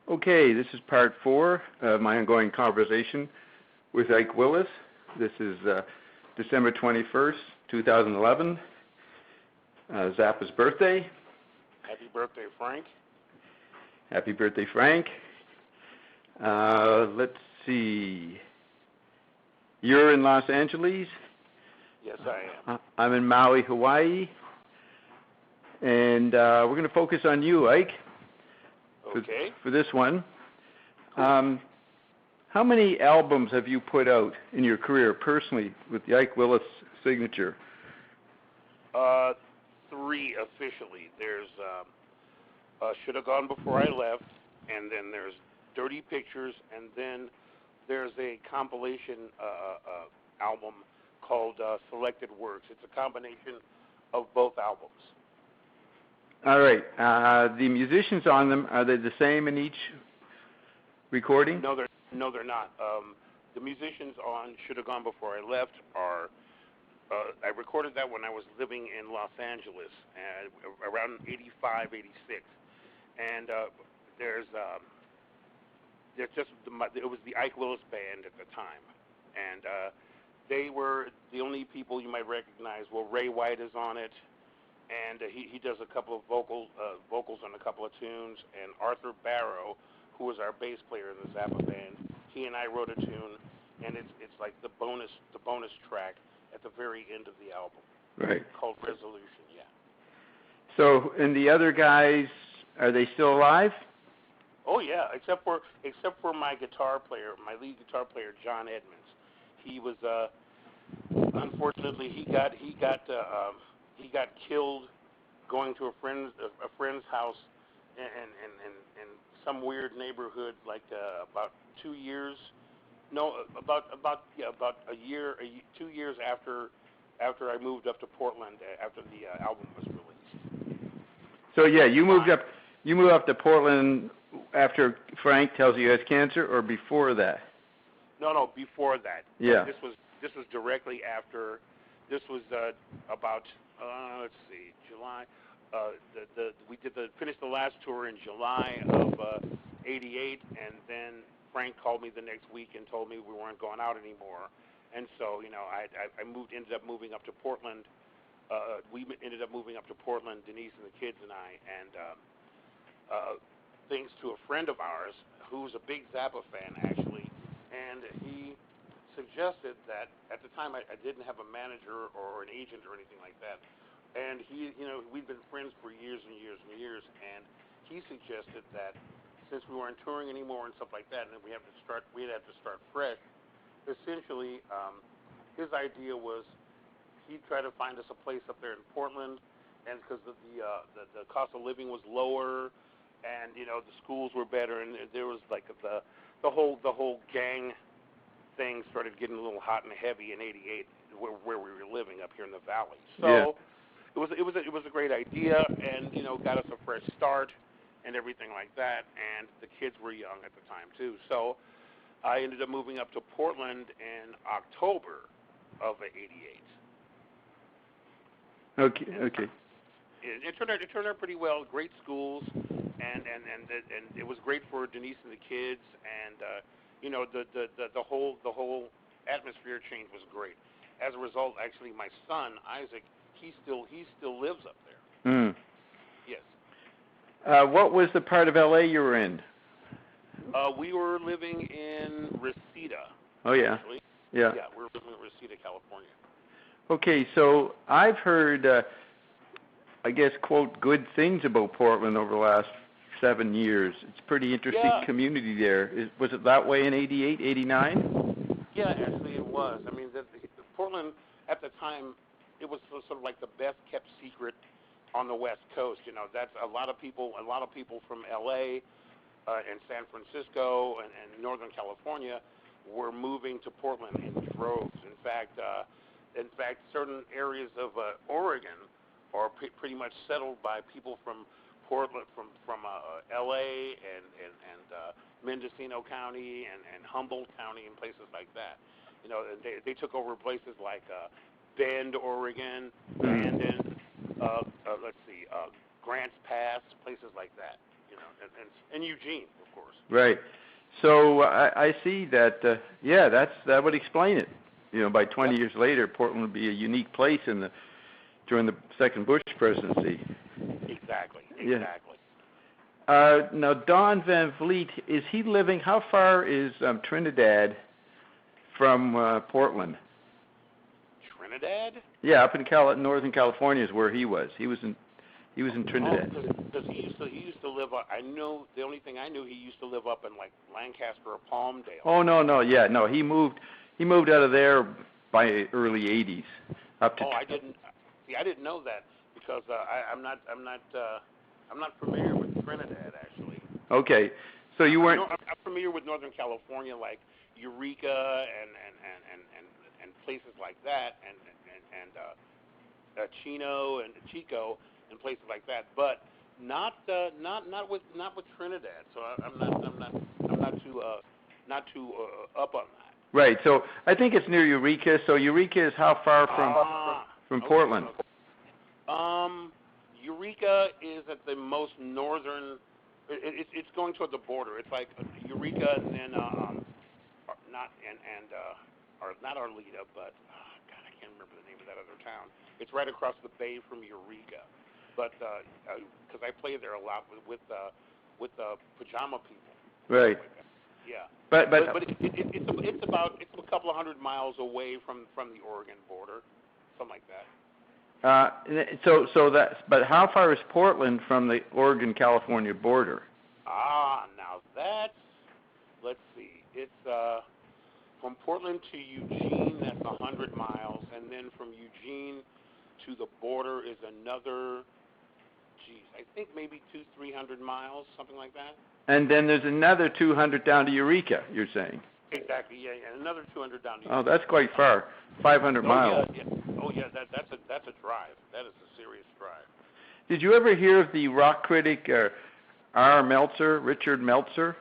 Okay, this is part 4 of my ongoing conversation with Ike Willis. This is December 21st, 2011, Zappa's birthday. Happy birthday, Frank. Happy birthday, Frank. Let's see. You're in Los Angeles? Yes, I am. I'm in Maui, Hawaii. And we're going to focus on you, Ike. Okay. For this one. Cool. How many albums have you put out in your career personally with the Ike Willis signature? 3 officially. There's Should Have Gone Before I Left, and then there's Dirty Pictures, and then there's a compilation album called Selected Works. It's a combination of both albums. All right. The musicians on them, are they the same in each recording? No, they're not. The musicians on Should Have Gone Before I Left are. I recorded that when I was living in Los Angeles, around 85, 86, and there's just it was the Ike Willis band at the time, and they were the only people you might recognize. Well, Ray White is on it. And he does a couple of vocals on a couple of tunes. And Arthur Barrow, who was our bass player in the Zappa band, he and I wrote a tune, and it's like the bonus track at the very end of the album. Right. Called Resolution, yeah. So, and the other guys, are they still alive? Oh yeah, except for my guitar player, my lead guitar player, John Edmonds. He was unfortunately he got killed going to a friend's house in some weird neighborhood, like about 2 years. No, about a year, 2 years after I moved up to Portland after the album was released. So yeah, you moved up to Portland after Frank tells you he has cancer, or before that? No, before that. Yeah. This was directly after. This was about. Let's see, July. We finished the last tour in July of '88, and then Frank called me the next week and told me we weren't going out anymore. And so, I ended up moving up to Portland. We ended up moving up to Portland, Denise and the kids and I, and thanks to a friend of ours who's a big Zappa fan actually, and he suggested that at the time I didn't have a manager or an agent or anything like that, and he, we'd been friends for years and years and years, and he suggested that since we weren't touring anymore and stuff like that, and we'd have to start fresh. Essentially, his idea was he'd try to find us a place up there in Portland, and because the cost of living was lower, and the schools were better, and there was like the whole gang thing started getting a little hot and heavy in '88, where we were living up here in the valley. So yeah. it was a great idea, and got us a fresh start and everything like that. And the kids were young at the time too. So I ended up moving up to Portland in October of '88. Okay. It turned out pretty well. Great schools, and it was great for Denise and the kids, and the whole atmosphere change was great. As a result, actually, my son Isaac, he still lives up there. Mm. Yes. What was the part of LA you were in? We were living in Reseda. Oh yeah. Actually. Yeah. Yeah, we were living in Reseda, California. Okay, so I've heard, I guess, quote, good things about Portland over the last 7 years. It's a pretty interesting community there. Was it that way in '88, '89? Yeah, actually it was. I mean, the Portland at the time, it was sort of like the best kept secret on the West Coast. That's a lot of people from LA and San Francisco and Northern California were moving to Portland in droves. In fact, certain areas of Oregon are pretty much settled by people from Portland, from LA and Mendocino County and Humboldt County and places like that. They took over places like Bend, Oregon, Brandon, Grants Pass, places like that. and Eugene, of course. Right. So I see that. That would explain it. By 20 years later, Portland would be a unique place during the second Bush presidency. Exactly. Now, Don Van Vliet, is he living? How far is Trinidad from Portland? Trinidad? Yeah, up in Northern California is where he was. He was in Trinidad. Because he used to live. I know the only thing I knew, he used to live up in like Lancaster or Palmdale. Oh no, he moved out of there by early '80s up to. I didn't know that because I'm not familiar with Trinidad actually. Okay, so you weren't. I'm familiar with Northern California, like Eureka and places like that, and Chino and Chico and places like that, but not with Trinidad. So I'm not too up on that. Right. So I think it's near Eureka. So Eureka is how far from Portland? Eureka is at the most northern. It's going toward the border. It's like Eureka and then not Arleta, but God, I can't remember the name of that other town. It's right across the bay from Eureka. But because I play there a lot with the pajama people. Right. Yeah. But it's a couple of 100 miles away from the Oregon border, something like that. But how far is Portland from the Oregon-California border? Now let's see. It's from Portland to Eugene, that's 100 miles, and then from Eugene to the border is another, I think maybe 200-300 miles, something like that. And then there's another 200 down to Eureka, you're saying? Exactly, yeah, another 200 down to Eureka. Oh, that's quite far, 500 miles. Yeah. Oh, yeah, that's a drive. That is a serious drive. Did you ever hear of the rock critic Richard Meltzer? Richard Meltzer.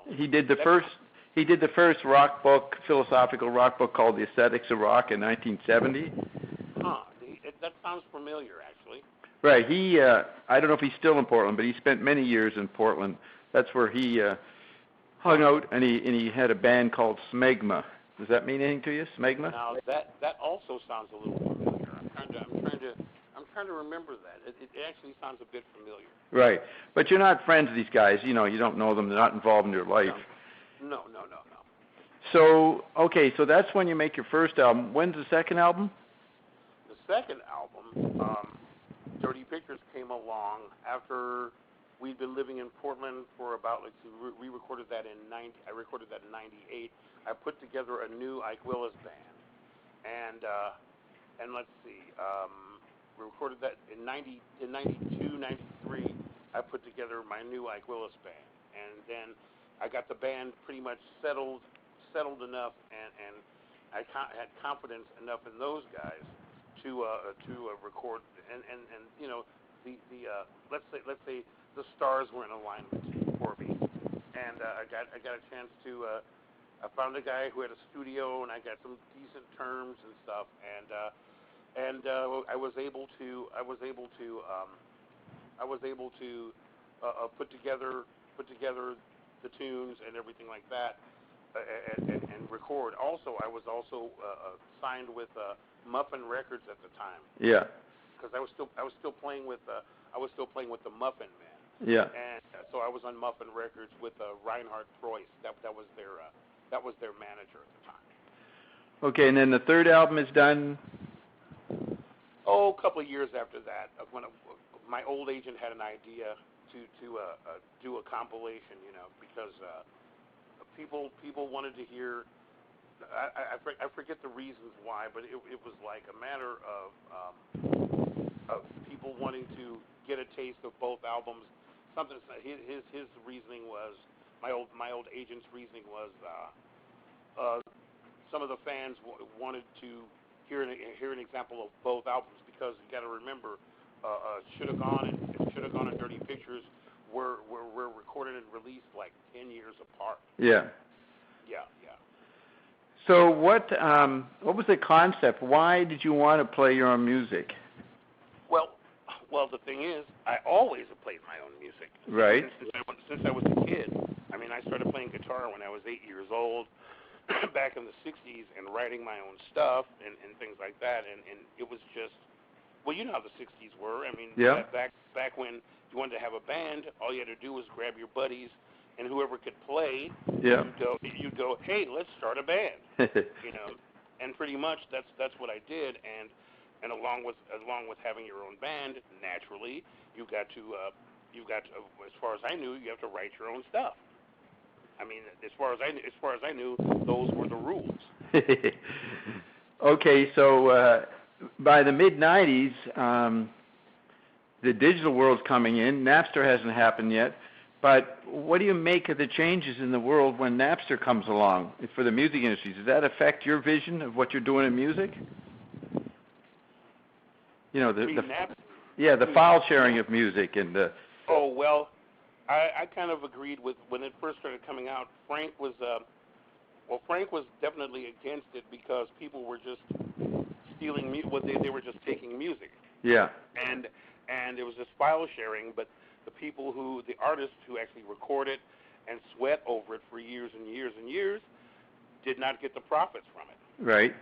He did the first rock book, philosophical rock book called The Aesthetics of Rock in 1970. That sounds familiar, actually. Right. I don't know if he's still in Portland, but he spent many years in Portland. That's where he hung out, and he had a band called Smegma. Does that mean anything to you, Smegma? Now that also sounds a little familiar. I'm trying to remember that. It actually sounds a bit familiar. Right, but you're not friends with these guys. You don't know them. They're not involved in your life. No. So so that's when you make your first album. When's the second album? The second album, Dirty Pictures, came along after we'd been living in Portland for about, we recorded that in I recorded that in 98. I put together a new Ike Willis band, and let's see, we recorded that in 92, 93. I put together my new Ike Willis band, and then I got the band pretty much settled enough, and I had confidence enough in those guys to record, and let's say the stars were in alignment for me, and I got a chance to. I found a guy who had a studio, and I got some decent terms and stuff, and I was able to put together the tunes and everything like that, and record. Also, I was signed with Muffin Records at the time. Yeah. Because I was still playing with the Muffin Man. Yeah. And so I was on Muffin Records with Reinhard Preuss. That was their manager at the time. Okay, and then the third album is done. A couple of years after that, when my old agent had an idea to do a compilation, because people wanted to hear. I forget the reasons why, but it was like a matter of people wanting to get a taste of both albums. Something his reasoning was, my old agent's reasoning was, some of the fans wanted to hear an example of both albums, because you got to remember, Should Have Gone and Dirty Pictures were recorded and released like 10 years apart. Yeah. Yeah. So what was the concept? Why did you want to play your own music? Well, the thing is, I always have played my own music. Right. Since I was a kid. I mean, I started playing guitar when I was 8 years old, back in the 60s, and writing my own stuff and things like that. And it was just, well, you know how the 60s were. I mean, yeah. back when you wanted to have a band, all you had to do was grab your buddies, and whoever could play, yeah. you'd go, hey, let's start a band. You know, and pretty much that's what I did. And along with having your own band, naturally, you got to, as far as I knew, you have to write your own stuff. I mean, as far as I knew, those were the rules. Okay, so by the mid '90s, the digital world's coming in. Napster hasn't happened yet, but what do you make of the changes in the world when Napster comes along for the music industry? Does that affect your vision of what you're doing in music? You know, the file sharing of music and the. Oh well, I kind of agreed with when it first started coming out. Frank was definitely against it because people were just stealing they were just taking music. Yeah. And it was this file sharing, but the artists who actually record it and sweat over it for years and years and years did not get the profits from it. Right.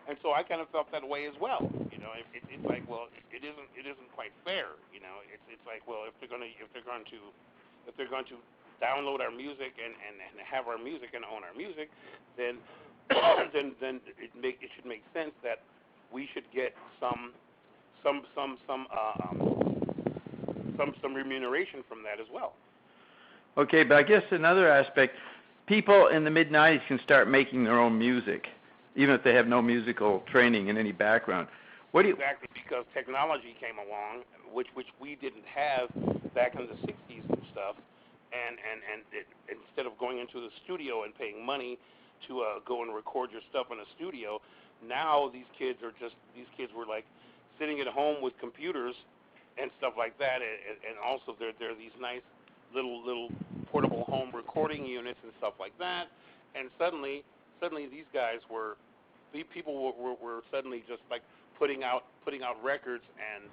And so I kind of felt that way as well. You know, it's like, well, it isn't quite fair. You know, it's like, well, if they're going to download our music and have our music and own our music, then it should make sense that we should get some remuneration from that as well. Okay, but I guess another aspect, people in the mid '90s can start making their own music, even if they have no musical training in any background. Exactly, because technology came along, which we didn't have back in the 60s and stuff, and instead of going into the studio and paying money to go and record your stuff in a studio, now these kids were like sitting at home with computers and stuff like that, and also there are these nice little portable home recording units and stuff like that, and suddenly these guys were suddenly just like putting out records, and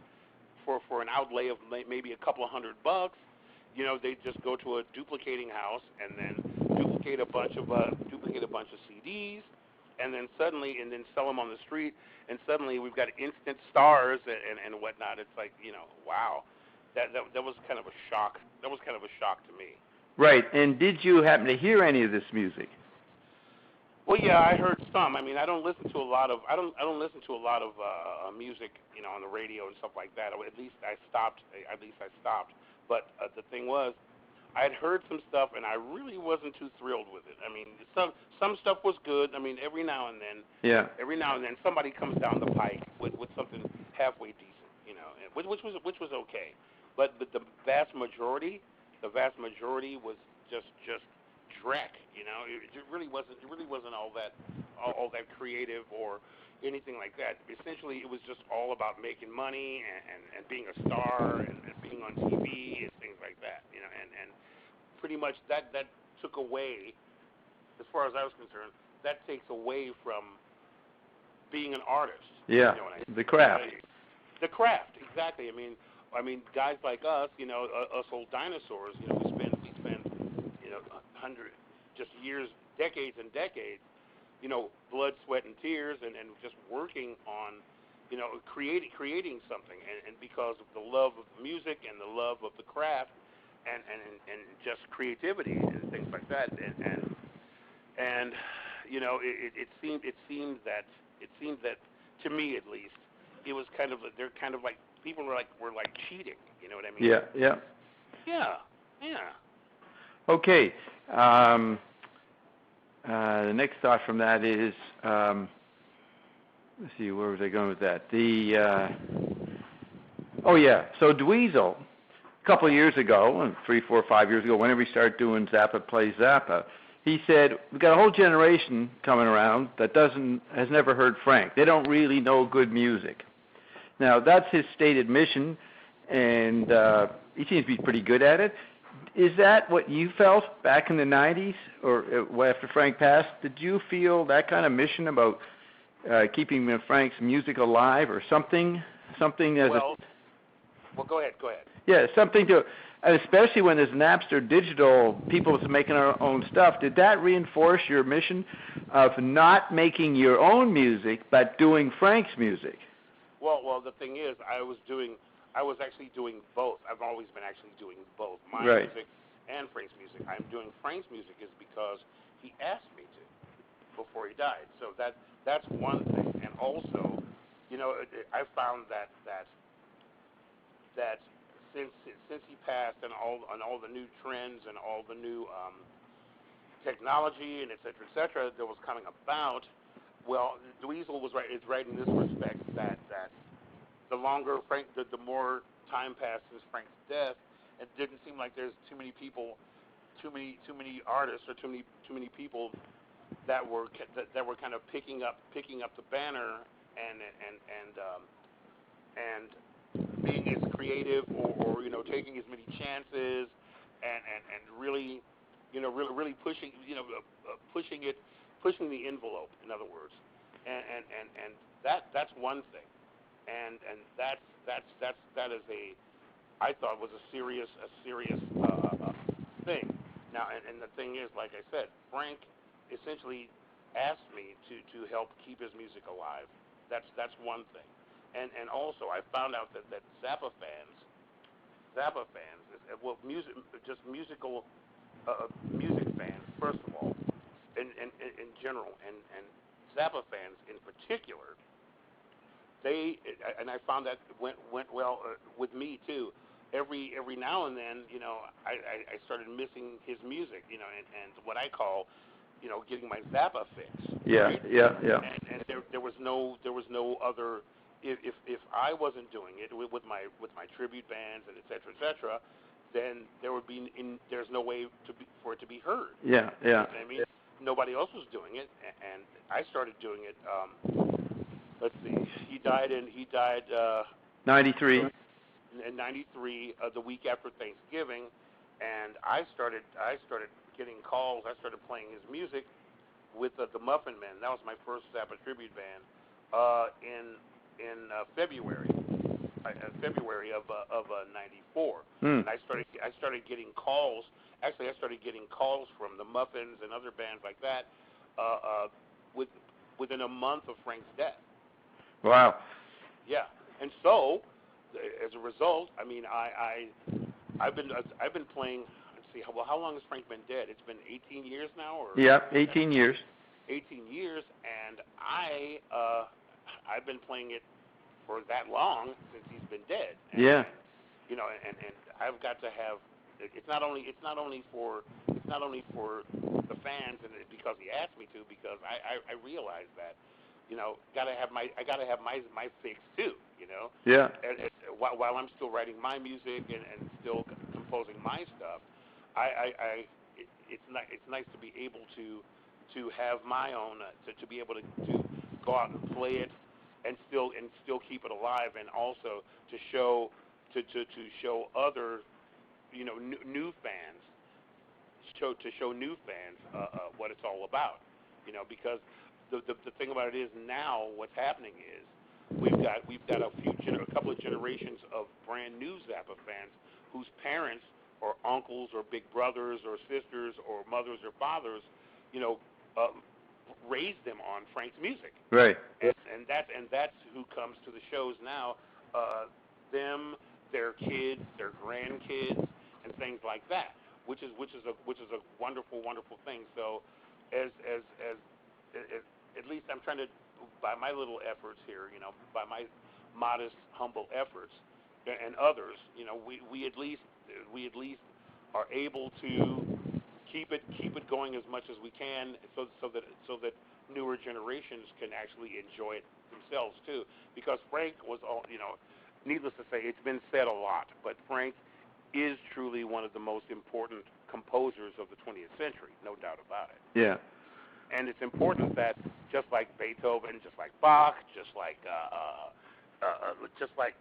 for an outlay of maybe a couple of $100, you know, they just go to a duplicating house and then duplicate a bunch of CDs, and then sell them on the street, and suddenly we've got instant stars and whatnot. It's like, you know, wow, that was kind of a shock. That was kind of a shock to me. Right. And did you happen to hear any of this music? Well, yeah, I heard some. I mean, I don't listen to a lot of music, you know, on the radio and stuff like that. Or at least I stopped. But the thing was, I had heard some stuff, and I really wasn't too thrilled with it. I mean, some stuff was good. I mean, every now and then somebody comes down the pike with something halfway decent, you know, which was okay. But the vast majority was just dreck, you know. It really wasn't all that creative or anything like that. Essentially, it was just all about making money and being a star and being on TV and things like that, you know. And pretty much that took away, as far as I was concerned, that takes away from being an artist. Yeah, you know what I mean? The craft. The craft, exactly. I mean, guys like us, you know, us old dinosaurs, you know, we spend, you know, years, decades and decades, you know, blood, sweat, and tears, and just working on, you know, creating something, and because of the love of the music and the love of the craft, and just creativity and things like that, and you know, it seemed that to me at least, it was kind of, they're kind of like, people were like cheating, you know what I mean? Yeah. Okay. The next thought from that is, let's see, where was I going with that? So Dweezil, a couple of years ago, 3, 4, 5 years ago, whenever he started doing Zappa Plays Zappa, he said, we've got a whole generation coming around that has never heard Frank. They don't really know good music. Now, that's his stated mission, and he seems to be pretty good at it. Is that what you felt back in the 90s, or after Frank passed? Did you feel that kind of mission about keeping Frank's music alive, or something? Well, go ahead. Yeah, something to, especially when there's Napster digital, people making our own stuff. Did that reinforce your mission of not making your own music, but doing Frank's music? Well, the thing is, I was actually doing both. I've always been actually doing both, my music and Frank's music. I'm doing Frank's music is because he asked me to before he died. So that's one thing. And also, I found that since he passed and all the new trends and all the new technology and et cetera, that was coming about. Well, Dweezil is right in this respect that the longer the more time passed since Frank's death, it didn't seem like there's too many artists or too many people that were kind of picking up the banner and being as creative or taking as many chances and really really pushing pushing the envelope, in other words, and that's one thing, and that is I thought was a serious thing. Now, and the thing is, like I said, Frank essentially asked me to help keep his music alive. That's one thing, and also I found out that Zappa fans, music fans, first of all, in general, and Zappa fans in particular, and I found that went well with me too. Every now and then, I started missing his music, and what I call, getting my Zappa fix. Yeah, right? yeah. And there was no other. If I wasn't doing it with my tribute bands and et cetera, then there's no way for it to be heard. Yeah. You know what I mean? Nobody else was doing it, and I started doing it. Let's see, he died 93. In '93, the week after Thanksgiving, and I started getting calls. I started playing his music with the Muffin Men. That was my first Zappa tribute band in February of '94. And I started getting calls. Actually, I started getting calls from the Muffins and other bands like that within a month of Frank's death. Wow. Yeah, and so as a result, I mean, I've been playing. Let's see, how long has Frank been dead? It's been 18 years now, or 18 years. 18 years, and I've been playing it for that long since he's been dead. And, and I've got to have. It's not only for the fans, and because he asked me to, because I realize that. I gotta have my fix too. Yeah. And while I'm still writing my music and still composing my stuff, it's nice to be able to have my own to be able to go out and play it and still keep it alive, and also to show other new fans what it's all about. Because the thing about it is now what's happening is we've got a couple of generations of brand new Zappa fans whose parents or uncles or big brothers or sisters or mothers or fathers, raised them on Frank's music. Right. And that's who comes to the shows now. Them, their kids, their grandkids, and things like that, which is a wonderful thing. So as at least I'm trying to, by my little efforts here, by my modest, humble efforts, and others, we at least are able to keep it going as much as we can, so that newer generations can actually enjoy it themselves too. Because Frank was all, needless to say, it's been said a lot, but Frank is truly one of the most important composers of the 20th century, no doubt about it. Yeah. And it's important that, just like Beethoven, just like Bach, just like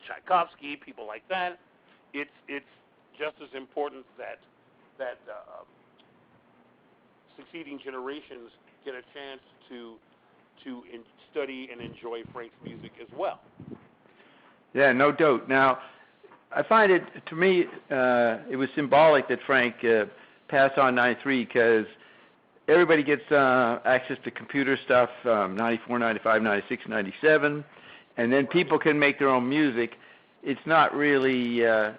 Tchaikovsky, people like that, it's just as important that succeeding generations get a chance to study and enjoy Frank's music as well. Yeah, no doubt. Now, I find it, to me, it was symbolic that Frank passed on 93 because everybody gets access to computer stuff, 94, 95, 96, 97, and then people can make their own music. It's not really a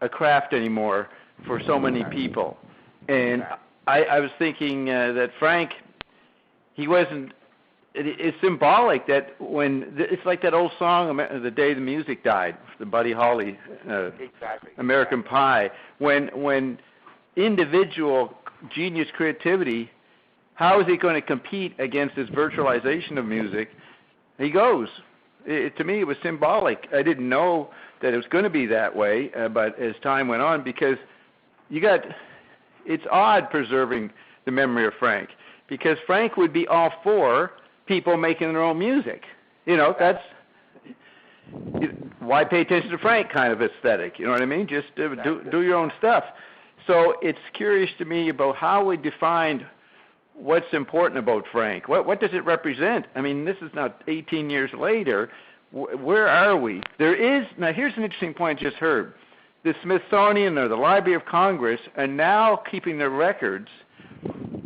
craft anymore for so many people. And I was thinking that Frank, he wasn't, it's symbolic that when, it's like that old song, The Day the Music Died, the Buddy Holly, American Pie, when individual genius creativity, how is he going to compete against this virtualization of music? He goes. To me, it was symbolic. I didn't know that it was going to be that way, but as time went on, because it's odd preserving the memory of Frank, because Frank would be all for people making their own music. You know, that's, why pay attention to Frank kind of aesthetic, you know what I mean? Just do your own stuff. So it's curious to me about how we define what's important about Frank. What does it represent? I mean, this is now 18 years later. Where are we? Now here's an interesting point I just heard. The Smithsonian or the Library of Congress are now keeping their records,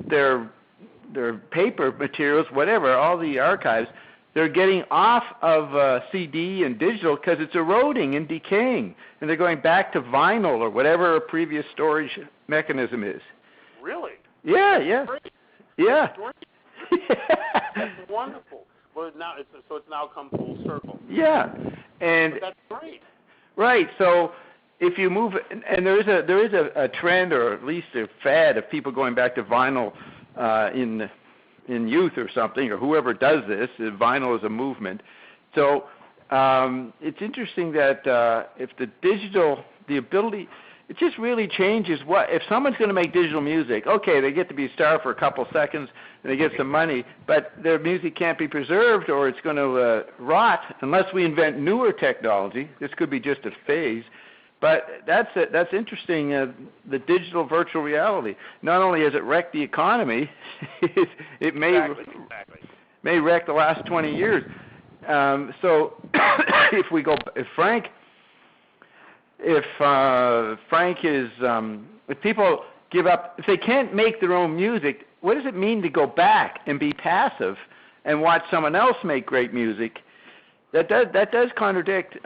their paper materials, whatever, all the archives, they're getting off of CD and digital because it's eroding and decaying, and they're going back to vinyl or whatever a previous storage mechanism is. Really? Yeah. Great. Yeah. That's wonderful. Well, it's now come full circle. Yeah, and but that's great. Right. So if you move, and there is a trend, or at least a fad, of people going back to vinyl in youth or something, or whoever does this. Vinyl is a movement. So it's interesting that if the ability, it just really changes if someone's going to make digital music, okay, they get to be a star for a couple seconds and they get some money, but their music can't be preserved or it's going to rot unless we invent newer technology. This could be just a phase. But that's interesting, the digital virtual reality. Not only has it wrecked the economy, it may wreck the last 20 years. So if Frank is, if people give up, if they can't make their own music, what does it mean to go back and be passive and watch someone else make great music? That does contradict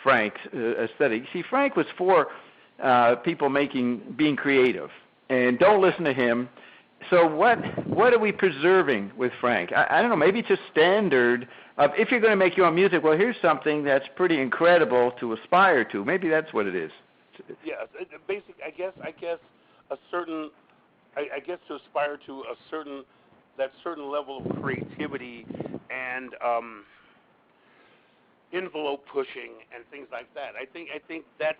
Frank's aesthetic. See, Frank was for people being creative, and don't listen to him. So what are we preserving with Frank? I don't know. Maybe it's a standard of, if you're going to make your own music, well, here's something that's pretty incredible to aspire to. Maybe that's what it is. Yeah, basic. I guess a certain. I guess to aspire to that certain level of creativity and envelope pushing and things like that. I think that's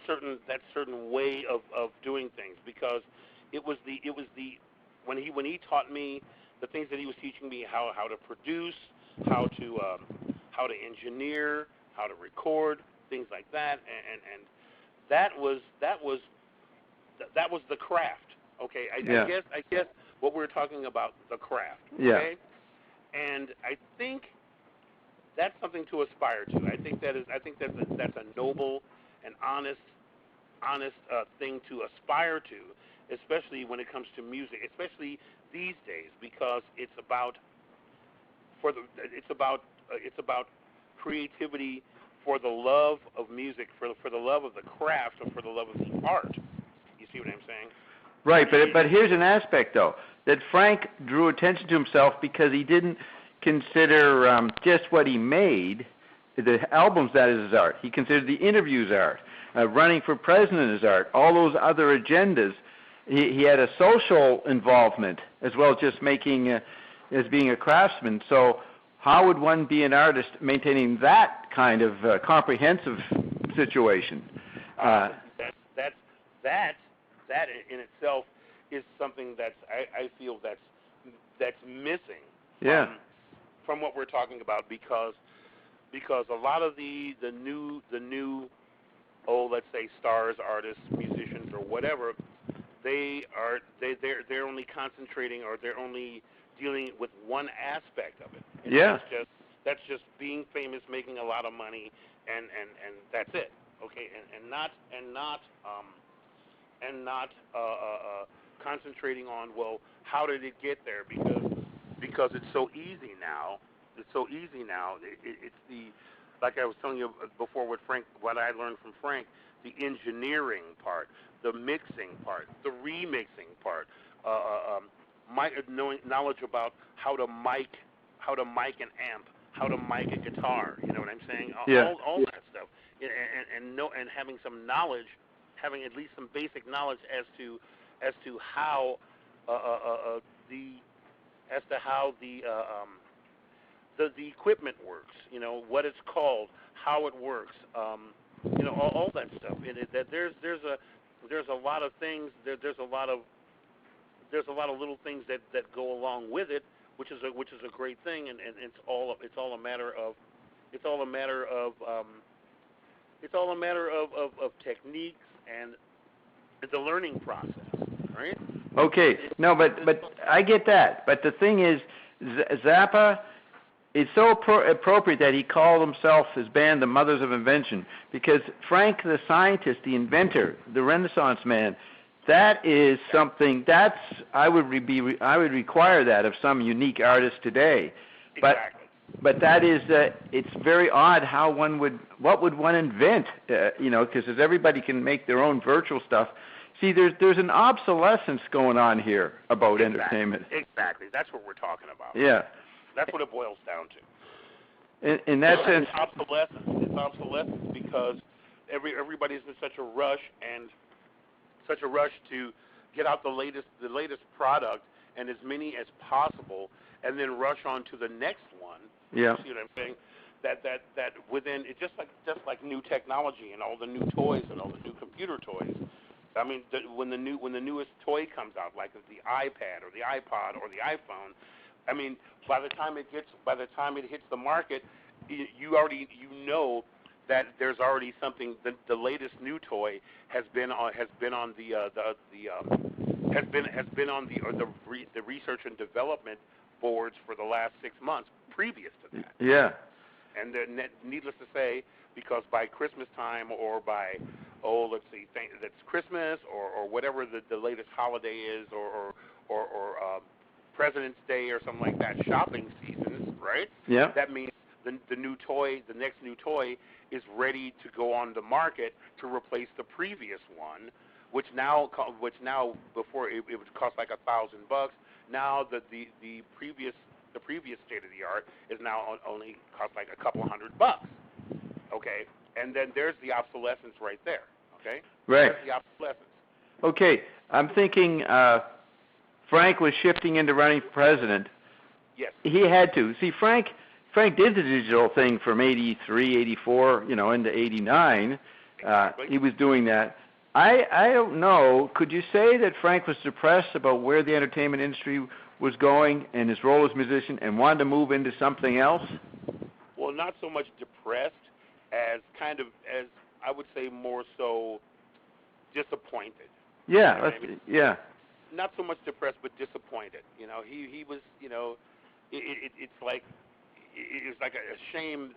certain way of doing things, because it was the when he taught me the things that he was teaching me, how to produce, how to engineer, how to record, things like that, and that was the craft. Okay, I guess what we're talking about, the craft. Okay? Yeah. And I think that's something to aspire to. I think that's a noble and honest thing to aspire to, especially when it comes to music, especially these days, because it's about creativity for the love of music, for the love of the craft, or for the love of the art. You see what I'm saying? Right, but here's an aspect, though, that Frank drew attention to himself because he didn't consider just what he made, the albums, that is his art. He considered the interviews art, running for president as art, all those other agendas. He had a social involvement as well as just making, as being a craftsman. So how would one be an artist maintaining that kind of comprehensive situation? That in itself is something I feel that's missing. Yeah. From what we're talking about, because a lot of the new let's say stars, artists, musicians, or whatever, they're only concentrating, or they're only dealing with one aspect of it. And yeah. That's just being famous, making a lot of money, and that's it. okay, and not concentrating on, well, how did it get there? Because it's so easy now. It's so easy now. It's the, like I was telling you before with Frank, what I learned from Frank, the engineering part, the mixing part, the remixing part, knowledge about how to mic an amp, how to mic a guitar. You know what I'm saying? Yeah. All that stuff, and having some knowledge, having at least some basic knowledge as to how the equipment works. You know, what it's called, how it works. You know, all that stuff. And there's a lot of things. There's a lot of little things that go along with it, which is a great thing. And it's all a matter of techniques and the learning process, right? Okay. No, but I get that. But the thing is, Zappa, it's so appropriate that he called himself, his band, the Mothers of Invention, because Frank, the scientist, the inventor, the Renaissance man, that is something I would require that of some unique artist today. Exactly. But that is, it's very odd how what would one invent? You know, because everybody can make their own virtual stuff. See, there's an obsolescence going on here about entertainment. Exactly. That's what we're talking about. Yeah. That's what it boils down to. In that sense, it's obsolescence because everybody's in such a rush to get out the latest product and as many as possible, and then rush on to the next one. Yeah. You see what I'm saying? That within it's just like new technology and all the new toys and all the new computer toys. I mean, when the newest toy comes out, like the iPad or the iPod or the iPhone, I mean, by the time it hits the market, you know that there's already something. The latest new toy has been on the research and development boards for the last 6 months previous to that. Yeah. And needless to say, because by Christmas time or by that's Christmas or whatever the latest holiday is or President's Day or something like that, shopping seasons, right? Yeah. That means the new toy, the next new toy, is ready to go on the market to replace the previous one, which now before it would cost like $1,000. Now the previous state of the art is now only cost like a couple $100. Okay, and then there's the obsolescence right there. Okay. Right. There's the obsolescence. Okay, I'm thinking Frank was shifting into running for president. Yes. He had to. See, Frank did the digital thing from 83, 84, you know, into 89. Exactly. He was doing that. I don't know. Could you say that Frank was depressed about where the entertainment industry was going and his role as musician and wanted to move into something else? Well, not so much depressed as as I would say more so disappointed. Yeah, you know what I mean? Yeah. Not so much depressed, but disappointed. You know, he was. You know, it's like a shame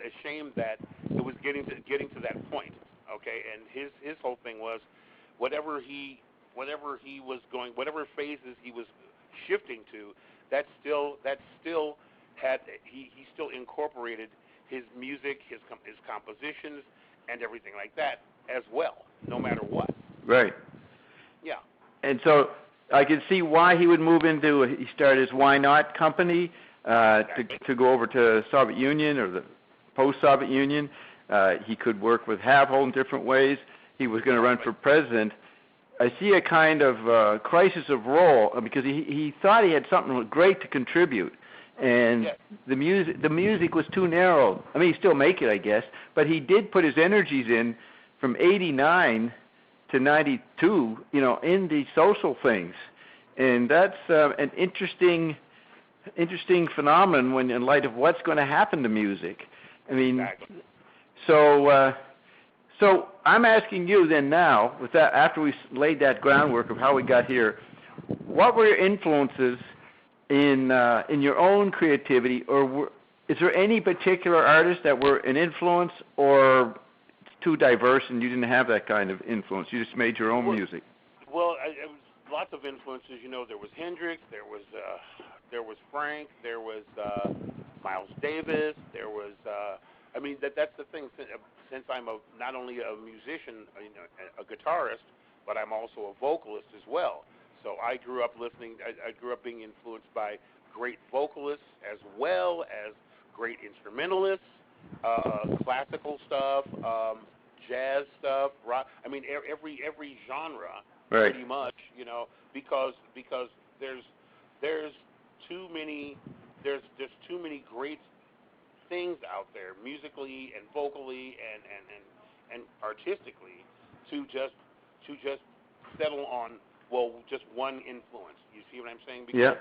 that it was getting to that point. Okay, and his whole thing was whatever he was going, whatever phases he was shifting to, that still had he still incorporated his music, his compositions, and everything like that as well, no matter what. Right. Yeah. And so I can see why he would move into. He started his Why Not company to go over to Soviet Union or the post-Soviet Union. He could work with Havel in different ways. He was going to run for president. I see a kind of crisis of role because he thought he had something great to contribute, and the music was too narrow. I mean, he still make it, I guess, but he did put his energies in from 89 to 92, you know, in the social things, and that's an interesting phenomenon when in light of what's going to happen to music. I mean. Exactly. So I'm asking you then now, with that, after we laid that groundwork of how we got here, what were your influences in your own creativity, or is there any particular artist that were an influence, or too diverse and you didn't have that kind of influence? You just made your own music. Well, it was lots of influences. There was Hendrix, there was Frank, there was Miles Davis, there was. That's the thing. Since I'm not only a musician, a guitarist, but I'm also a vocalist as well. So I grew up listening. I grew up being influenced by great vocalists as well as great instrumentalists, classical stuff, jazz stuff, rock. Every genre, right. pretty much. Because there's too many great things out there, musically and vocally and artistically, to just settle on just one influence. You see what I'm saying? Because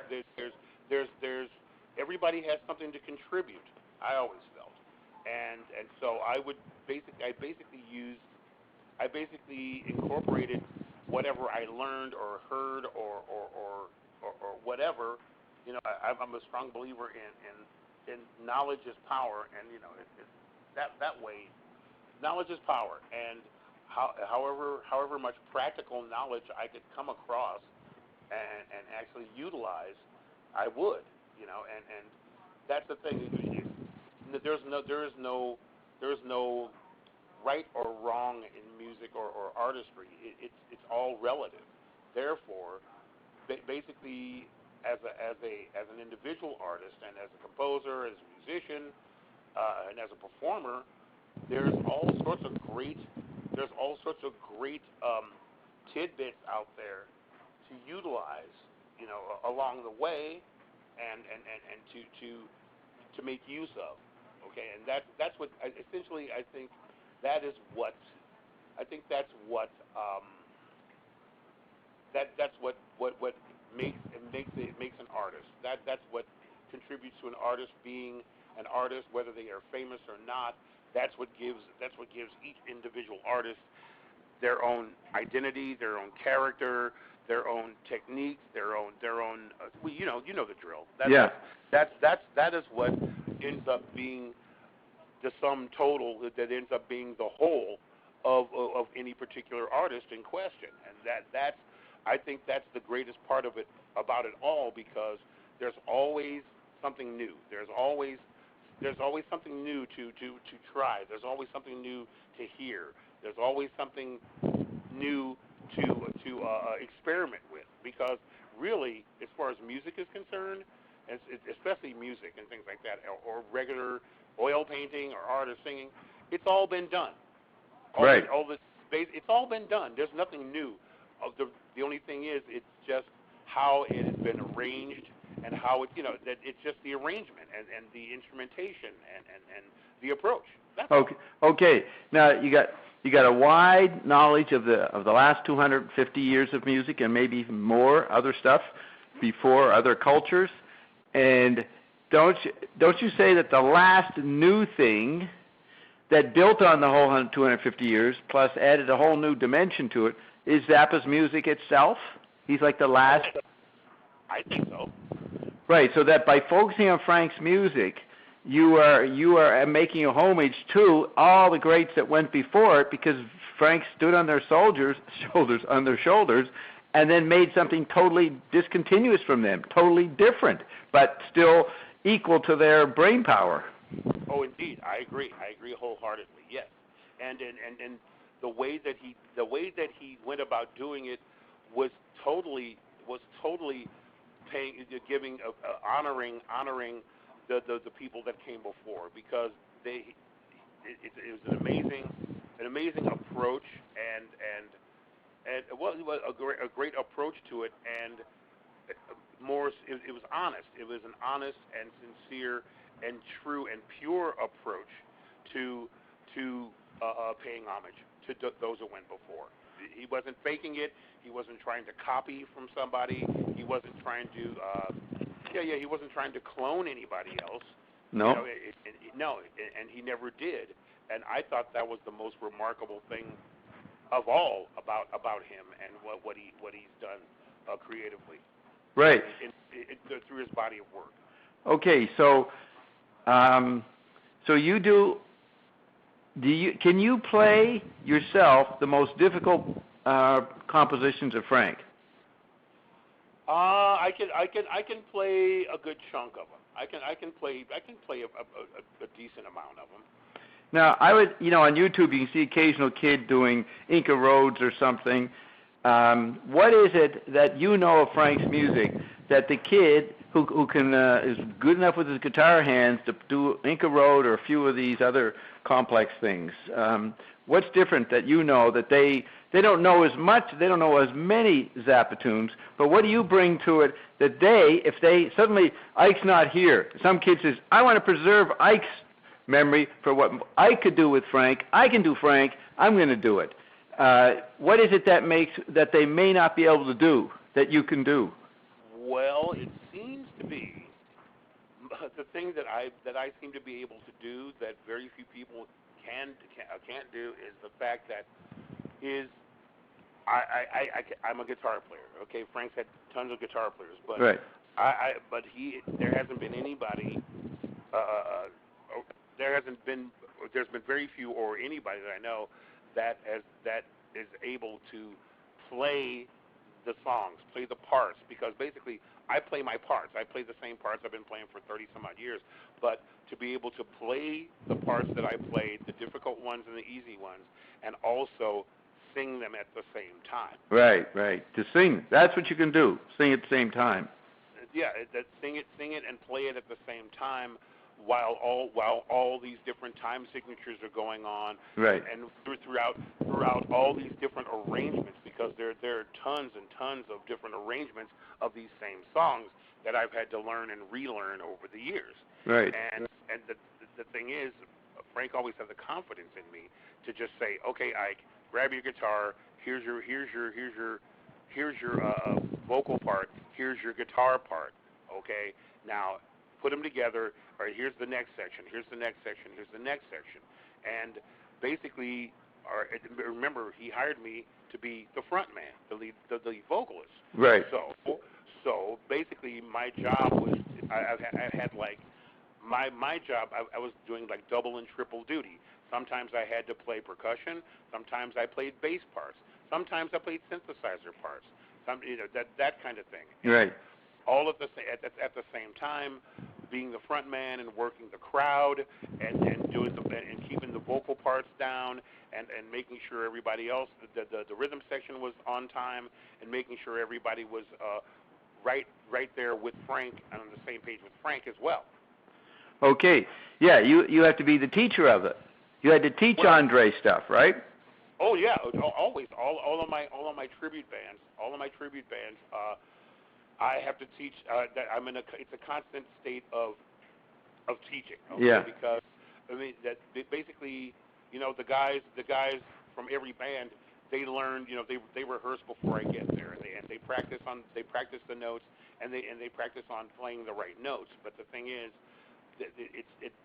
there's everybody has something to contribute. I always felt, and so I basically incorporated whatever I learned or heard or whatever. I'm a strong believer in knowledge is power, and that way, knowledge is power, and however much practical knowledge I could come across and actually utilize, I would, and that's the thing. There is no right or wrong in music or artistry. It's all relative. Therefore, basically, as an individual artist and as a composer, as a musician, and as a performer, there's all sorts of great tidbits out there to utilize, along the way, and to make use of. Okay, and that's what essentially I think that's what makes an artist. That's what contributes to an artist being an artist, whether they are famous or not. That's what gives each individual artist their own identity, their own character, their own technique, their own. You know the drill. That is what ends up being the sum total that ends up being the whole of any particular artist in question, and I think that's the greatest part of it about it all, because there's always something new. There's always something new to try. There's always something new to hear. There's always something new to experiment with, because really, as far as music is concerned, especially music and things like that, or regular oil painting or artist singing, it's all been done. It's all been done. There's nothing new. The only thing is, it's just how it has been arranged, and how that it's just the arrangement and the instrumentation and the approach. That's okay. Now you got a wide knowledge of the last 250 years of music, and maybe even more other stuff before other cultures. And don't you say that the last new thing that built on the whole 250 years, plus added a whole new dimension to it, is Zappa's music itself? He's like the last. I think so. Right. So that by focusing on Frank's music, you are making a homage to all the greats that went before it, because Frank stood on their shoulders, and then made something totally discontinuous from them, totally different, but still equal to their brain power. Oh, indeed, I agree wholeheartedly. Yes, and the way that he went about doing it was totally honoring the people that came before, because it was an amazing approach, and it was a great approach to it, and it was honest. It was an honest and sincere and true and pure approach to paying homage to those who went before. He wasn't faking it. He wasn't trying to copy from somebody. He wasn't trying to he wasn't trying to clone anybody else. No. And he never did. And I thought that was the most remarkable thing of all about him and what he's done creatively. Right. Through his body of work. Okay, so you do Can you play yourself the most difficult compositions of Frank? I can play a good chunk of them. I can play a decent amount of them. Now, on YouTube, you can see occasional kid doing Inca Roads or something. What is it that you know of Frank's music that the kid who can is good enough with his guitar hands to do Inca Road or a few of these other complex things? What's different that you know that they don't know as much, they don't know as many Zappa tunes, but what do you bring to it that if they suddenly, Ike's not here, some kid says, I want to preserve Ike's memory for what Ike could do with Frank, I can do Frank, I'm going to do it. What is it that makes that they may not be able to do that you can do? Well, it seems to be the thing that I seem to be able to do that very few people can't do is the fact that I'm a guitar player. Okay, Frank's had tons of guitar players, but right. There hasn't been anybody. There's been very few or anybody that I know that is able to play the songs, play the parts, because basically I play my parts. I play the same parts I've been playing for 30 some odd years, but to be able to play the parts that I played, the difficult ones and the easy ones, and also sing them at the same time. Right. To sing, that's what you can do. Sing at the same time. Yeah, sing it and play it at the same time, while all these different time signatures are going on, right, and throughout all these different arrangements, because there are tons and tons of different arrangements of these same songs that I've had to learn and relearn over the years. Right. And the thing is, Frank always had the confidence in me to just say, okay, Ike, grab your guitar. Here's your vocal part. Here's your guitar part. Okay, now put them together. All right, here's the next section. Here's the next section. Here's the next section. And basically, remember, he hired me to be the front man, the lead vocalist. Right. So basically, my job was I had like my job. I was doing like double and triple duty. Sometimes I had to play percussion. Sometimes I played bass parts. Sometimes I played synthesizer parts. That kind of thing. Right. All at the same time, being the front man and working the crowd and doing and keeping the vocal parts down and making sure everybody else, the rhythm section was on time, and making sure everybody was right there with Frank and on the same page with Frank as well. Okay. Yeah, you have to be the teacher of it. You had to teach Andre stuff, right? Oh yeah, always. All of my tribute bands, I have to teach. That it's a constant state of teaching. Okay? Yeah. Because I mean that basically, the guys from every band, they learn. They rehearse before I get there, and they practice the notes, and they practice on playing the right notes. But the thing is,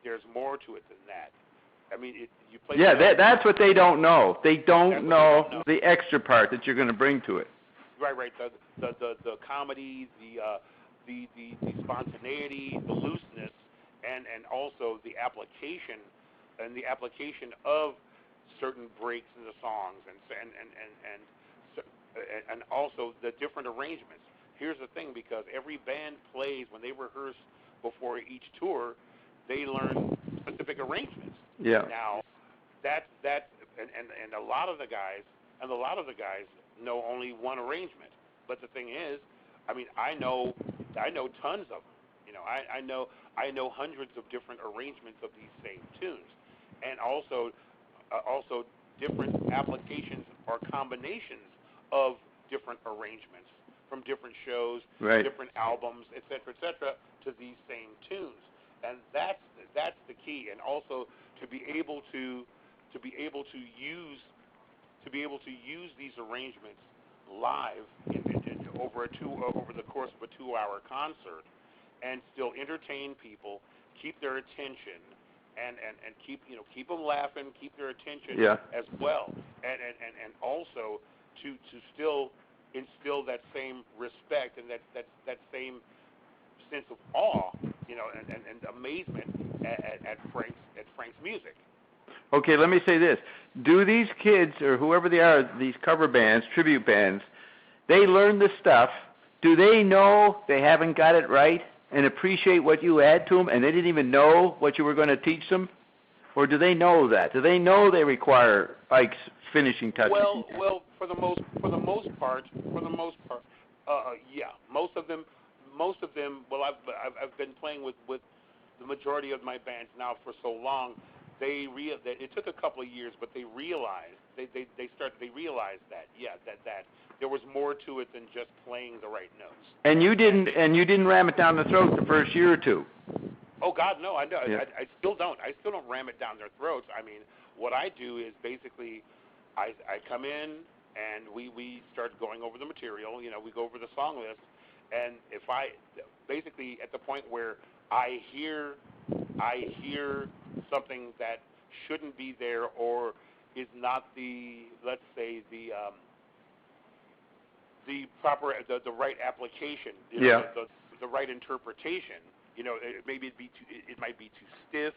there's more to it than that. I mean, you play. Yeah, that's what they don't know. They don't know the extra part that you're going to bring to it. Right. The comedy, the spontaneity, the looseness, and also the application of certain breaks in the songs and also the different arrangements. Here's the thing, because every band plays when they rehearse before each tour, they learn specific arrangements. Yeah. Now, and a lot of the guys know only one arrangement. But the thing is, I mean, I know tons of them. I know hundreds of different arrangements of these same tunes, and also different applications or combinations of different arrangements from different shows, right, different albums, et cetera, to these same tunes. And that's the key. And also to be able to use these arrangements live over the course of a 2-hour concert, and still entertain people, keep their attention, and keep them laughing, keep their attention as well, and also to still instill that same respect and that same sense of awe, and amazement at Frank's music. Okay, let me say this. Do these kids, or whoever they are, these cover bands, tribute bands, they learn the stuff. Do they know they haven't got it right and appreciate what you add to them, and they didn't even know what you were going to teach them? Or do they know that? Do they know they require Ike's finishing touches? Well, for the most part, yeah. Most of them. Well, I've been playing with the majority of my bands now for so long. It took a couple of years, but they realized that there was more to it than just playing the right notes. And you didn't ram it down the throat the first year or two. Oh God, no! I still don't. I still don't ram it down their throats. I mean, what I do is basically, I come in and we start going over the material. You know, we go over the song list, and if I basically at the point where I hear something that shouldn't be there or is not the, let's say, the proper, the right application, the right interpretation. You know, it might be too stiff,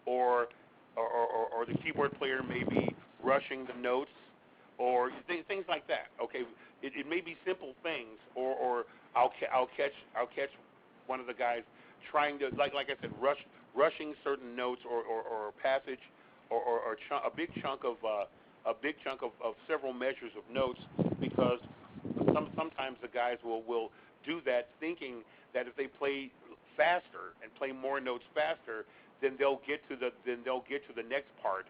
or the keyboard player may be rushing the notes, or things like that. Okay, it may be simple things, or I'll catch one of the guys trying to, like I said, rushing certain notes or passage, or a big chunk of several measures of notes, because sometimes the guys will do that, thinking that if they play faster and play more notes faster, then they'll get to the next part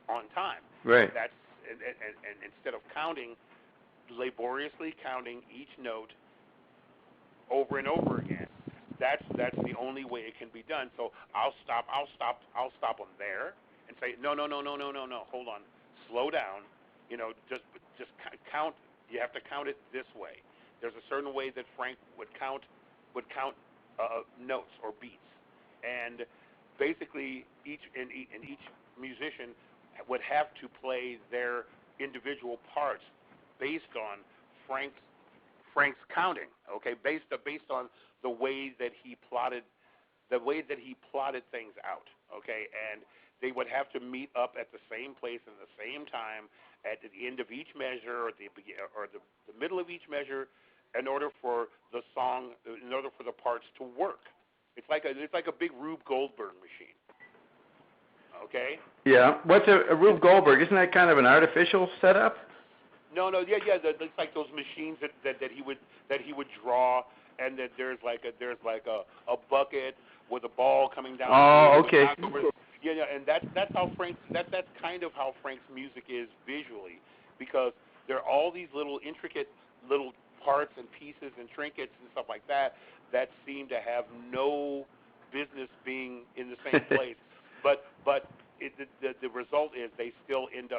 on time. Right. And instead of laboriously counting each note over and over again, that's the only way it can be done. So I'll stop them there and say, no, hold on, slow down. You know, just count. You have to count it this way. There's a certain way that Frank would count notes or beats, and basically each musician would have to play their individual parts based on Frank's counting. Okay, based on the way that he plotted things out. Okay, and they would have to meet up at the same place in the same time at the end of each measure, or the middle of each measure, in order for the parts to work. It's like a big Rube Goldberg machine. Okay? Yeah. What's a Rube Goldberg? Isn't that kind of an artificial setup? No, yeah. It's like those machines that he would draw, and that there's like a bucket with a ball coming down. Oh, okay. Yeah, and that's kind of how Frank's music is visually, because there are all these little intricate little parts and pieces and trinkets and stuff like that seem to have no business being in the same place, but the result is it still ends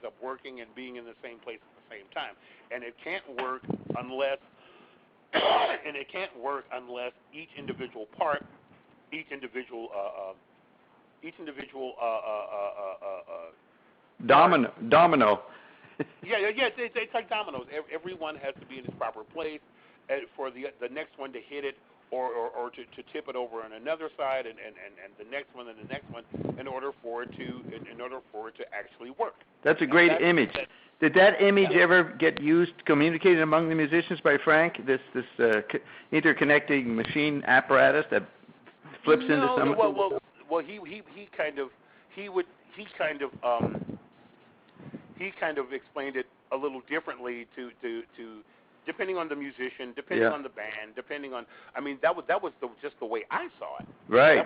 up working and being in the same place at the same time, and it can't work unless each individual part, each individual domino. Yeah. It's like dominoes. Everyone has to be in its proper place, and for the next one to hit it, or to tip it over on another side, and the next one and the next one, in order for it to actually work. That's a great image. Did that image ever get used, communicated among the musicians by Frank? This interconnecting machine apparatus that flips into some. Well, he kind of explained it a little differently to depending on the musician, depending on the band, depending on. I mean, that was just the way I saw it. Right.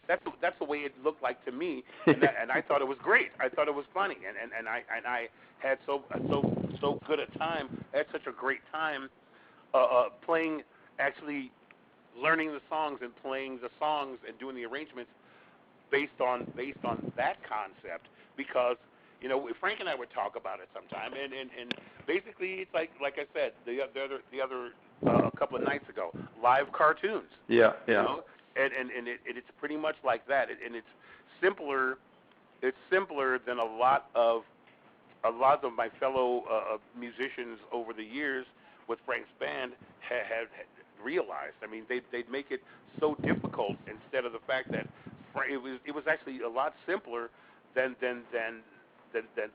That's the way it looked like to me, and I thought it was great. I thought it was funny, and I had so good a time. I had such a great time playing, actually learning the songs and playing the songs and doing the arrangements based on that concept, because you know, Frank and I would talk about it sometime, and basically it's like I said the other couple of nights ago, live cartoons. Yeah. You know? And it's pretty much like that, and it's simpler. It's simpler than a lot of my fellow musicians over the years with Frank's band have realized. I mean, they'd make it so difficult instead of the fact that it was actually a lot simpler than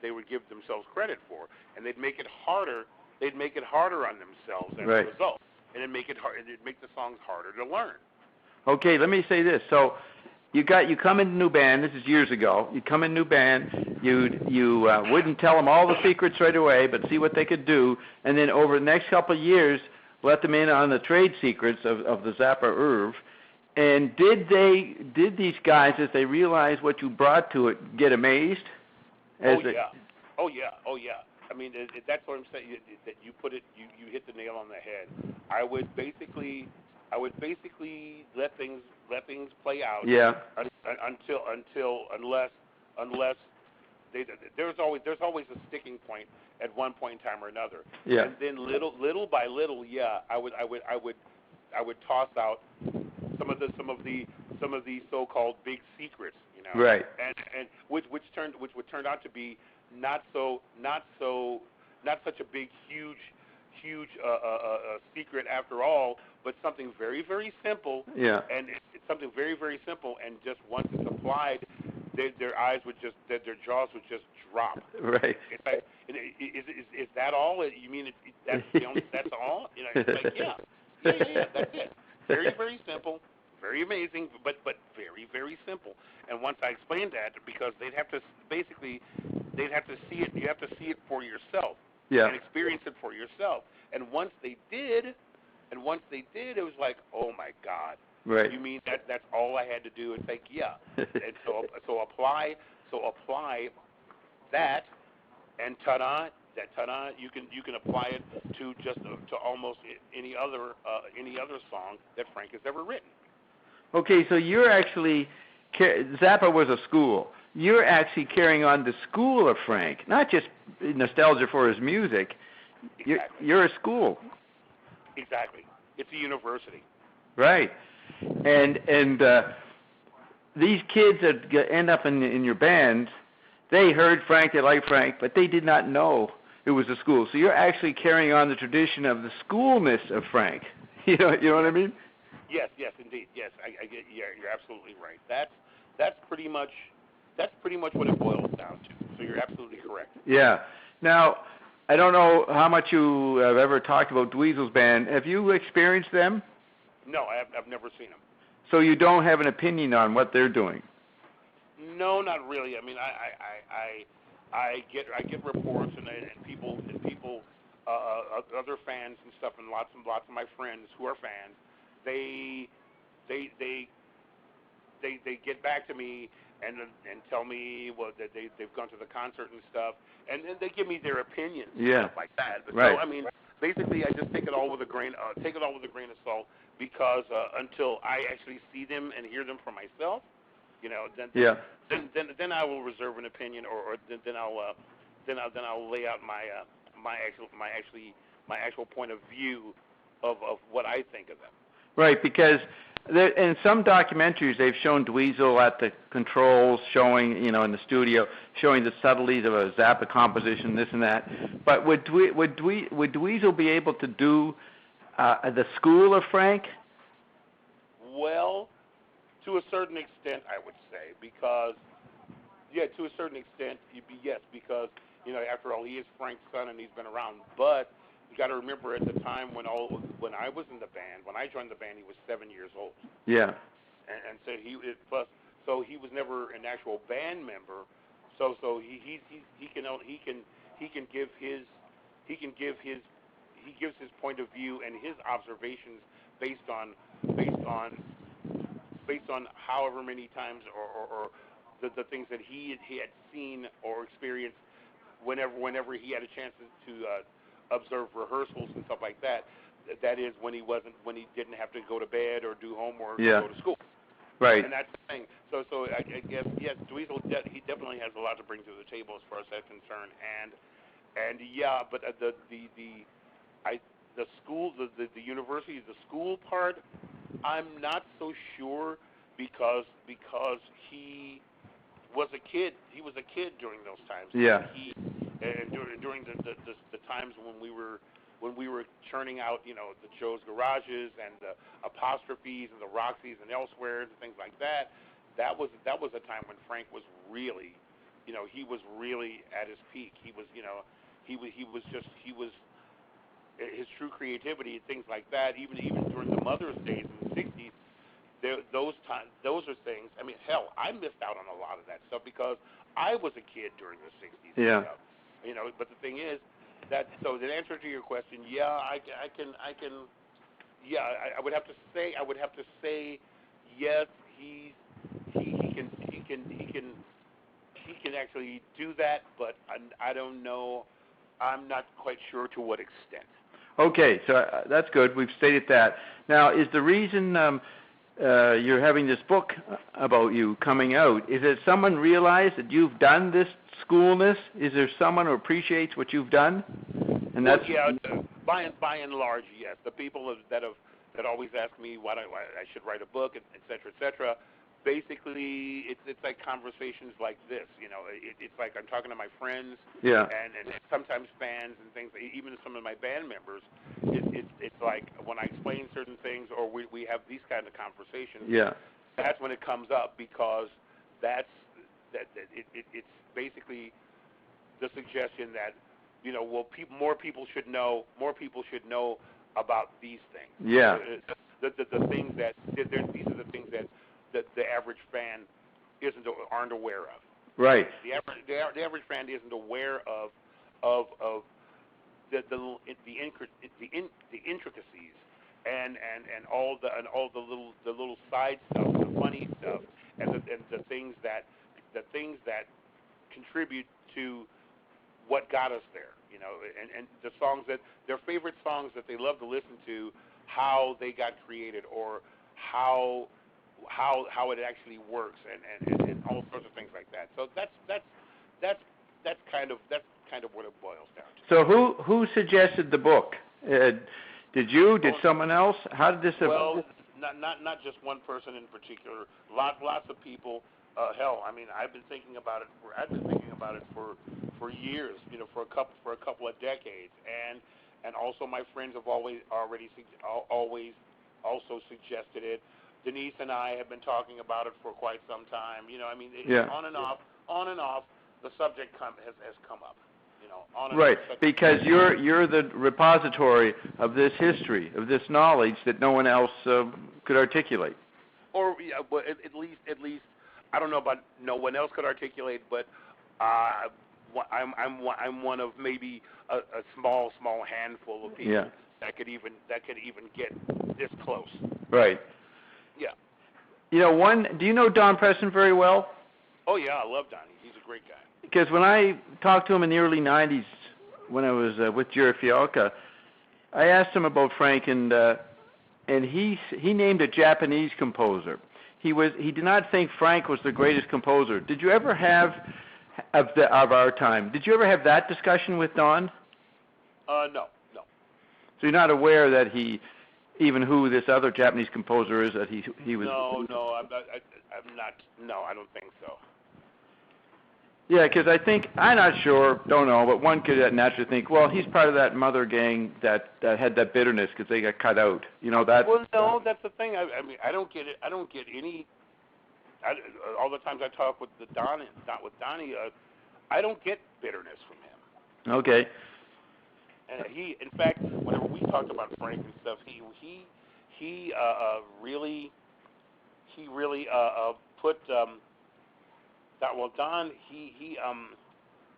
they would give themselves credit for, and they'd make it harder. They'd make it harder on themselves as right. a result, and it'd make the songs harder to learn. Okay, let me say this. So you come in a new band. This is years ago. You come in a new band. You wouldn't tell them all the secrets right away, but see what they could do, and then over the next couple of years, let them in on the trade secrets of the Zappa Irv. And did these guys, as they realized what you brought to it, get amazed? Oh yeah. I mean, that's what I'm saying. That you put it, you hit the nail on the head. I would basically let things play out. Yeah. Unless there's always a sticking point at one point in time or another. Yeah. And then little by little, I would toss out some of the so-called big secrets, you know. Right. And which would turn out to be not such a big huge secret after all, but something very, very simple. Yeah. And it's something very, very simple, and just once it's applied, their jaws would just drop. Right. It's like, is that all? You mean that's all? You know, it's like yeah, that's it. Very, very simple, very amazing, but very, very simple. And once I explained that, because they'd have to see it. You have to see it for yourself. Yeah. And experience it for yourself. And once they did, it was like, oh my God. Right. You mean that's all I had to do? It's like, yeah. And so apply that, and ta-da, you can apply it to almost any other song that Frank has ever written. Okay, so you're actually Zappa was a school. You're actually carrying on the school of Frank, not just nostalgia for his music. Exactly. You're a school. Exactly. It's a university. Right. And these kids that end up in your band, they heard Frank, they liked Frank, but they did not know it was a school. So you're actually carrying on the tradition of the schoolness of Frank. You know what I mean? Yes, indeed. Yes, I get. Yeah, you're absolutely right. That's pretty much what it boils down to. So you're absolutely correct. Yeah. Now, I don't know how much you have ever talked about Dweezil's band. Have you experienced them? No, I've never seen them. So you don't have an opinion on what they're doing? No, not really. I mean, I get reports and people other fans and stuff, and lots of my friends who are fans. They get back to me and tell me that they've gone to the concert and stuff, and then they give me their opinions and stuff like that. But right. So I mean, basically, I just take it all with a grain of salt, because until I actually see them and hear them for myself, you know, then I will reserve an opinion, or then I'll lay out my actual point of view of what I think of them. Right, because in some documentaries they've shown Dweezil at the controls, showing, in the studio, showing the subtleties of a Zappa composition, this and that. But would Dweezil be able to do the school of Frank? Well, to a certain extent, I would say, because to a certain extent, yes, because after all, he is Frank's son and he's been around. But you got to remember, at the time when I was in the band, when I joined the band, he was 7 years old. Yeah. And so he was never an actual band member. So he gives his point of view and his observations based on however many times or the things that he had seen or experienced whenever he had a chance to observe rehearsals and stuff like that. That is when he didn't have to go to bed or do homework or go to school. Right. And that's the thing. So I guess, yes, Dweezil, he definitely has a lot to bring to the table as far as that's concerned. And yeah, but the school, the university, the school part, I'm not so sure, because he was a kid. He was a kid during those times. Yeah. And during the times when we were churning out, the Joe's Garages and the Apostrophes and the Roxys and Elsewheres and things like that. That was a time when Frank was really, he was really at his peak. He was, his true creativity and things like that. Even during the Mother's Days in the '60s, those are things. I mean, hell, I missed out on a lot of that stuff because I was a kid during the '60s. Yeah. But the thing is that so the answer to your question, yeah, I can. Yeah, I would have to say yes. He can actually do that, but I don't know. I'm not quite sure to what extent. Okay, so that's good. We've stated that. Now, is the reason you're having this book about you coming out, is it someone realized that you've done this schoolness? Is there someone who appreciates what you've done? And that's by and large, yes. The people that always ask me why I should write a book, et cetera, basically, it's like conversations like this. It's like I'm talking to my friends, and sometimes fans and things. Even some of my band members, it's like when I explain certain things, or we have these kind of conversations. Yeah, that's when it comes up because it's basically the suggestion that more people should know about these things. Yeah, the things that these are the things that the average fan aren't aware of. Right. The average fan isn't aware of the intricacies and all the little side stuff, the funny stuff, and the things that contribute to what got us there. And the songs their favorite songs that they love to listen to, how they got created, or how it actually works, and all sorts of things like that. So that's kind of what it boils down to. So who suggested the book? Did you? Did someone else? How did this? Well, not just one person in particular. Lots of people. Hell, I mean, I've been thinking about it for years. For a couple of decades, and also my friends have always also suggested it. Denise and I have been talking about it for quite some time. On and off, the subject has come up. Right, because you're the repository of this history, of this knowledge that no one else could articulate. Or well, at least I don't know about no one else could articulate, but I'm one of maybe a small handful of people that could even get this close. Right. Yeah. Do you know Don Preston very well? Oh yeah, I love Donnie. He's a great guy. Because when I talked to him in the early '90s, when I was with Jerry Fialka, I asked him about Frank, and he named a Japanese composer. He did not think Frank was the greatest composer. Did you ever have of our time? Did you ever have that discussion with Don? No. So you're not aware that even who this other Japanese composer is that he was. No, I'm not. No, I don't think so. Yeah, because I'm not sure, don't know, but one could naturally think, well, he's part of that mother gang that had that bitterness because they got cut out. That. Well, no, that's the thing. I mean, I don't get it. I don't get any. All the times I talk with Donnie, I don't get bitterness from him. Okay. And in fact, whenever we talked about Frank and stuff, he really put that. Well, Don,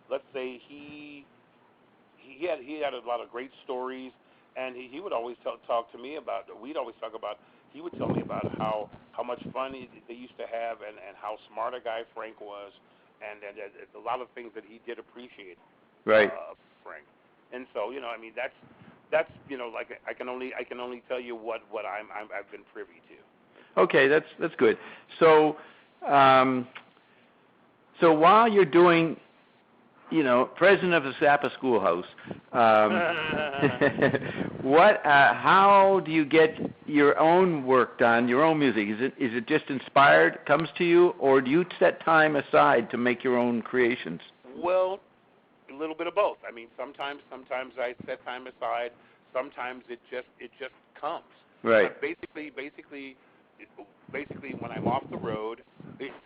let's say he had a lot of great stories, and he would always talk to me about. We'd always talk about. He would tell me about how much fun they used to have, and how smart a guy Frank was, and a lot of things that he did appreciate. Right. Frank. And so, I mean, that's like I can only tell you what I've been privy to. Okay, that's good. So, so while you're doing, president of the Zappa Schoolhouse, how do you get your own work done, your own music? Is it just inspired, comes to you, or do you set time aside to make your own creations? Well, a little bit of both. I mean, sometimes I set time aside. Sometimes it just comes. Right. Basically, when I'm off the road,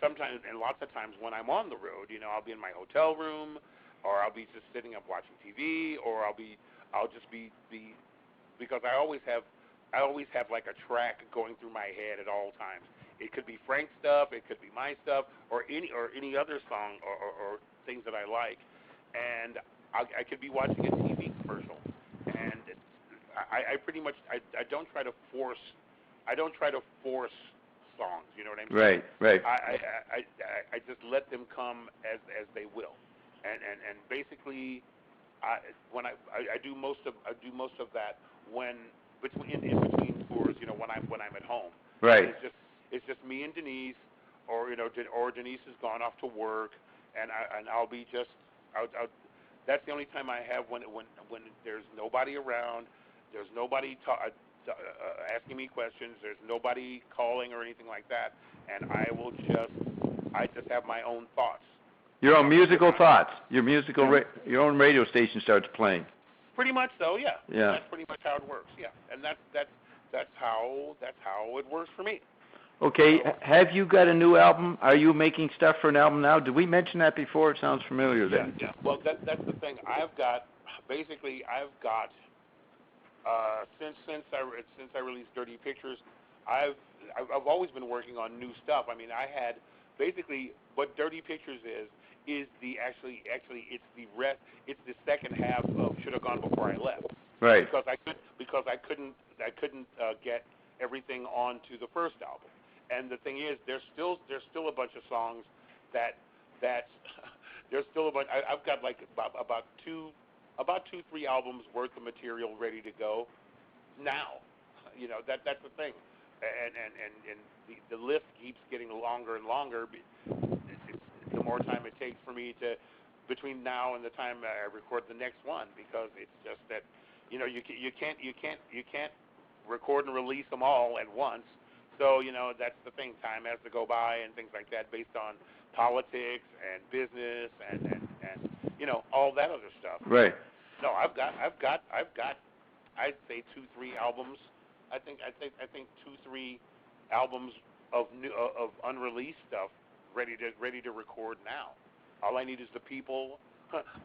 sometimes, and lots of times when I'm on the road, you know, I'll be in my hotel room, or I'll be just sitting up watching TV, or I'll just be because I always have like a track going through my head at all times. It could be Frank stuff, it could be my stuff, or any other song or things that I like, and I could be watching a TV commercial, and I pretty much I don't try to force songs. You know what I'm saying? Right. I just let them come as they will, and basically when I do most of that when in between tours, you know, when I'm at home. Right. It's just me and Denise, or you know, or Denise has gone off to work, and I'll be just that's the only time I have when there's nobody around, there's nobody asking me questions, there's nobody calling or anything like that, and I just have my own thoughts. Your own musical thoughts. Your own radio station starts playing. Pretty much so, yeah. Yeah. That's pretty much how it works, yeah. And that's how it works for me. Okay, have you got a new album? Are you making stuff for an album now? Did we mention that before? It sounds familiar then. Yeah. Well, that's the thing. I've got since I released Dirty Pictures, I've always been working on new stuff. I mean, I had basically what Dirty Pictures is it's the second half of Should Have Gone Before I Left. Right. Because I couldn't get everything onto the first album. And the thing is, there's still a bunch of songs that there's still a bunch. I've got like about 3 albums worth of material ready to go now. You know, that's the thing, and the list keeps getting longer and longer. The more time it takes for me to between now and the time I record the next one, because it's just that, you know, you can't record and release them all at once. So, you know, that's the thing. Time has to go by and things like that based on politics and business and you know, all that other stuff. Right. No, I've got I'd say 2-3 albums. I think 2-3 albums of unreleased stuff ready to record now. All I need is the people.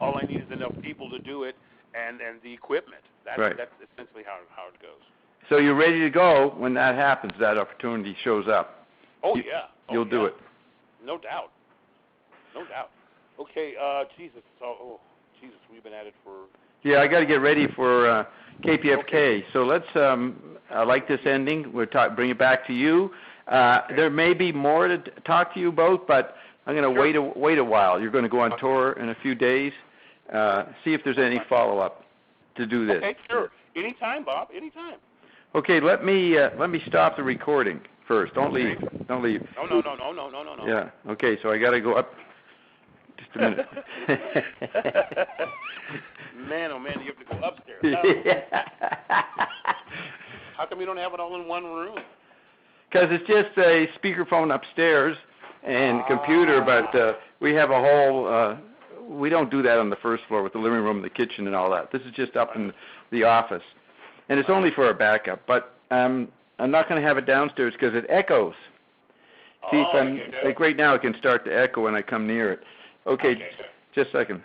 All I need is enough people to do it, and the equipment. That's essentially how it goes. So you're ready to go when that happens, that opportunity shows up. You'll do it. No doubt. Okay, Jesus, we've been at it for... Yeah, I got to get ready for KPFK. Okay. So let's, I like this ending. We'll bring it back to you. There may be more to talk to you about, but I'm going to wait a while. You're going to go on tour in a few days. See if there's any follow-up to do this. Okay, sure. Anytime, Bob, anytime. Okay, let me stop the recording first. Don't leave. No. Yeah. Okay, so I got to go up. Just a minute. Man, oh man, you have to go upstairs. Yeah. How come you don't have it all in one room? Because it's just a speakerphone upstairs and computer, but we have a whole. We don't do that on the first floor with the living room, the kitchen, and all that. This is just up in the office. And it's only for a backup, but I'm not going to have it downstairs because it echoes. See, like right now it can start to echo when I come near it. Okay, just a second.